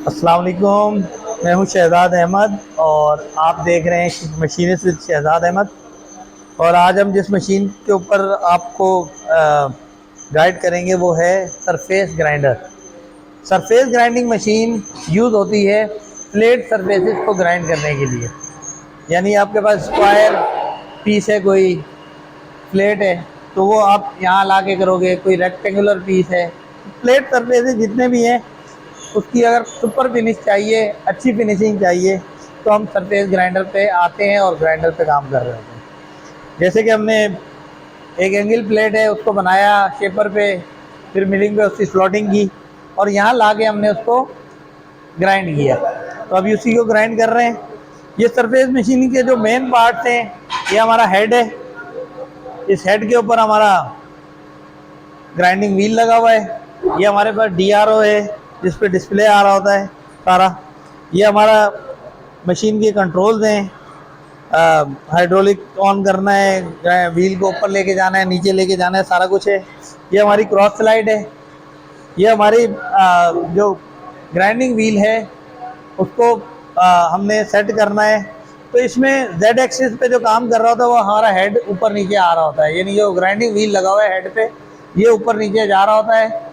अस्सलाम वालेकुम। मैं हूं शहजाद अहमद और आप देख रहे हैं मशीनिस्ट विद शहजाद अहमद। और आज हम जिस मशीन के ऊपर आपको गाइड करेंगे वो है surface grinder. Surface grinding machine use होती है फ्लैट सरफेसेस को ग्राइंड करने के लिए। यानी आपके पास स्क्वायर पीस है, कोई फ्लैट है, तो वो आप यहाँ ला के करोगे। कोई रेक्टेंगुलर पीस है, फ्लैट सरफेसेस जितने भी हैं उसकी अगर सुपर फिनिश चाहिए, अच्छी फिनिशिंग चाहिए, तो हम सरफेस ग्राइंडर पे आते हैं और ग्राइंडर पे काम कर रहे होते हैं। जैसे कि हमने एक एंगल प्लेट है उसको बनाया शेपर पे, फिर मिलिंग पे उसकी स्लॉटिंग की और यहाँ ला के हमने उसको ग्राइंड किया। तो अभी उसी को ग्राइंड कर रहे हैं। ये सरफेस मशीन के जो मेन पार्ट्स हैं, ये हमारा हेड है। इस हेड के ऊपर हमारा ग्राइंडिंग व्हील लगा हुआ है। ये हमारे पास DRO है जिस पे डिस्प्ले आ रहा होता है सारा। ये हमारा मशीन के कंट्रोल्स हैं। हाइड्रोलिक ऑन करना है, व्हील को ऊपर लेके जाना है, नीचे लेके जाना है, सारा कुछ है। ये हमारी क्रॉस स्लाइड है। ये हमारी जो ग्राइंडिंग व्हील है उसको हमने सेट करना है। तो इसमें Z एक्सिस पे जो काम कर रहा होता है वो हमारा हेड ऊपर नीचे आ रहा होता है। यानी जो ग्राइंडिंग व्हील लगा हुआ है हेड पे, ये ऊपर नीचे जा रहा होता है।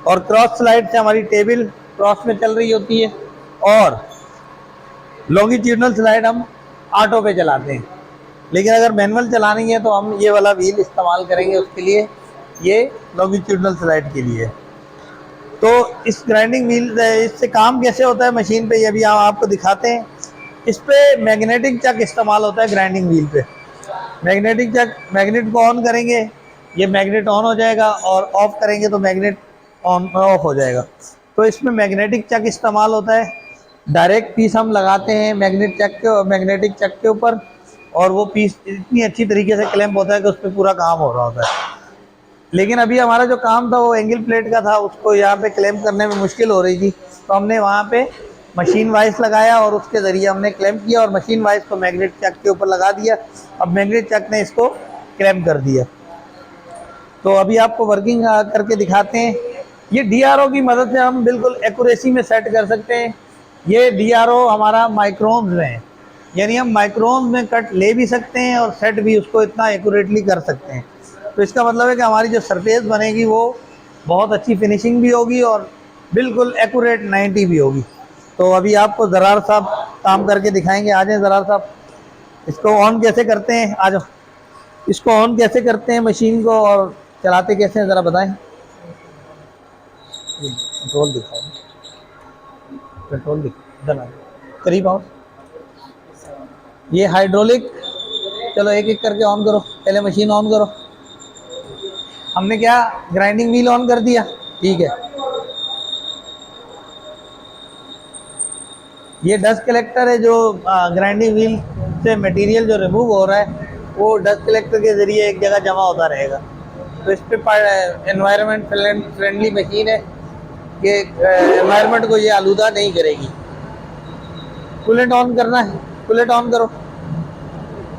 और क्रॉस स्लाइड से हमारी टेबल क्रॉस में चल रही होती है। और लॉन्गिट्यूडनल स्लाइड हम ऑटो पे चलाते हैं। लेकिन अगर मैनुअल चलानी है तो हम ये वाला व्हील इस्तेमाल करेंगे उसके लिए, ये लॉन्गिट्यूडनल स्लाइड के लिए। तो इस ग्राइंडिंग व्हील इससे काम कैसे होता है मशीन पे, ये भी हम आपको दिखाते हैं। इस पे मैग्नेटिक चक इस्तेमाल होता है ग्राइंडिंग व्हील पे। मैग्नेटिक चक, मैग्नेट को ऑन करेंगे ये मैग्नेट ऑन हो जाएगा और ऑफ करेंगे तो मैग्नेट ऑन ऑफ हो जाएगा। तो इसमें मैग्नेटिक चक इस्तेमाल होता है। डायरेक्ट पीस हम लगाते हैं मैग्नेटिक चक के ऊपर, और वो पीस इतनी अच्छी तरीके से क्लैंप होता है कि उस पर पूरा काम हो रहा होता है। लेकिन अभी हमारा जो काम था वो एंगल प्लेट का था, उसको यहाँ पे क्लैंप करने में मुश्किल हो रही थी, तो हमने वहाँ पे मशीन वाइस लगाया और उसके ज़रिए हमने क्लैंप किया और मशीन वाइस को मैग्नेट चक के ऊपर लगा दिया। अब मैग्नेट चक ने इसको क्लैंप कर दिया। तो अभी आपको वर्किंग करके दिखाते हैं। ये DRO की मदद से हम बिल्कुल एक्यूरेसी में सेट कर सकते हैं। ये DRO हमारा माइक्रोन्स में है, यानी हम माइक्रोन्स में कट ले भी सकते हैं और सेट भी उसको इतना एक्यूरेटली कर सकते हैं। तो इसका मतलब है कि हमारी जो सरफेस बनेगी वो बहुत अच्छी फिनिशिंग भी होगी और बिल्कुल एक्यूरेट 90 भी होगी। तो अभी आपको ज़रार साहब काम करके दिखाएंगे। आ जाए ज़रार साहब। इसको ऑन कैसे करते हैं, आ जाओ। इसको ऑन कैसे करते हैं मशीन को और चलाते कैसे हैं ज़रा बताएं। कंट्रोल दिखाओ, कंट्रोल दिखाओ, इधर आ जाओ, करीब आओ। ये हाइड्रोलिक, चलो एक एक करके ऑन करो। पहले मशीन ऑन करो। हमने क्या ग्राइंडिंग व्हील ऑन कर दिया, ठीक है। ये डस्ट कलेक्टर है जो ग्राइंडिंग व्हील से मटेरियल जो रिमूव हो रहा है वो डस्ट कलेक्टर के ज़रिए एक जगह जमा होता रहेगा। तो इस पर एनवायरनमेंट फ्रेंडली मशीन है कि एनवायरनमेंट को ये आलूदा नहीं करेगी। कूलेंट ऑन करना है, कूलेंट ऑन करो,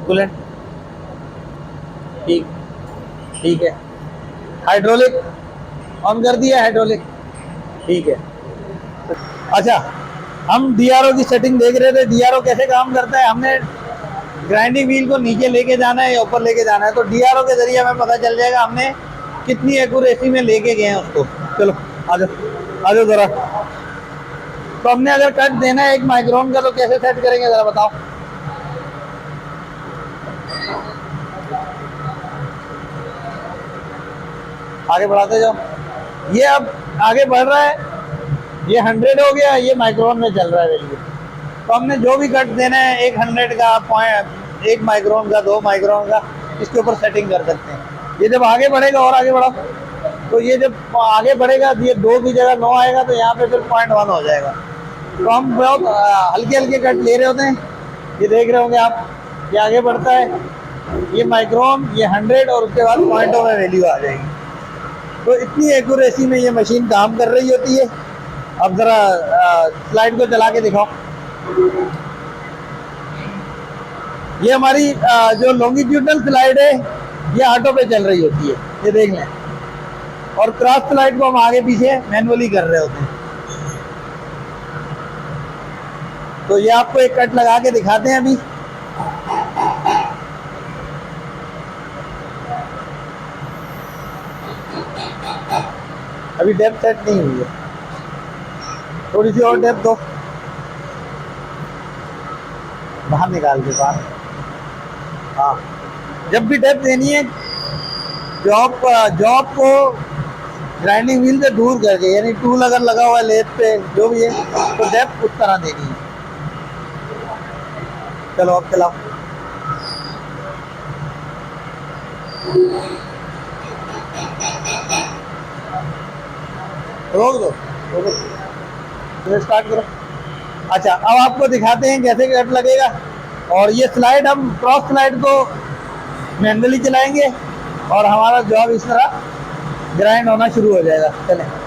कूलेंट, ठीक ठीक है। हाइड्रोलिक ऑन कर दिया, हाइड्रोलिक, ठीक है। अच्छा, हम DRO की सेटिंग देख रहे थे। DRO कैसे काम करता है, हमने ग्राइंडिंग व्हील को नीचे लेके जाना है या ऊपर लेके जाना है, तो DRO के जरिए हमें पता चल जाएगा हमने कितनी एक्यूरेसी में लेके गए हैं उसको। चलो आ जाओ, आ जाओ ज़रा। तो हमने अगर कट देना है 1 माइक्रोन का तो कैसे सेट करेंगे ज़रा बताओ। आगे बढ़ाते जाओ। ये अब आगे बढ़ रहा है, ये 100 हो गया, ये माइक्रोन में चल रहा है वैल्यू। तो हमने जो भी कट देना है 100 का, 1 माइक्रोन का, 2 माइक्रोन का, इसके ऊपर सेटिंग कर सकते हैं। ये जब आगे बढ़ेगा और आगे बढ़ा, तो ये जब आगे बढ़ेगा ये 2 की जगह 9 आएगा, तो यहाँ पे फिर 0.1 हो जाएगा। तो हम बहुत हल्के हल्के कट ले रहे होते हैं। ये देख रहे होंगे आप, ये आगे बढ़ता है, ये माइक्रोन, ये 100 और उसके बाद पॉइंटों में वैल्यू आ जाएगी। तो इतनी एक्यूरेसी में ये मशीन काम कर रही होती है। अब ज़रा स्लाइड को चला के दिखाओ। ये हमारी जो लॉन्गिट्यूडनल स्लाइड है ये ऑटो पे चल रही होती है, ये देख लें। और क्रॉस स्लाइड को हम आगे पीछे मैनुअली कर रहे होते हैं। तो ये आपको एक कट लगा के दिखाते हैं अभी। अभी डेप्थ सेट नहीं हुई है, थोड़ी सी और डेप्थ दो, बाहर निकाल के बाहर। हाँ, जब भी डेप्थ देनी है जॉब को ग्राइंडिंग व्हील से दूर करके, यानी टूल अगर लगा हुआ है लेथ पे जो भी है, तो डेप्थ उस तरह देनी है। चलो अब चलाओ। रोक दो, तो स्टार्ट करो। अच्छा, अब आपको दिखाते हैं कैसे कट लगेगा। और ये स्लाइड, हम क्रॉस स्लाइड को मैनुअली चलाएंगे और हमारा जॉब इस तरह ग्राइंड होना शुरू हो जाएगा। चलें।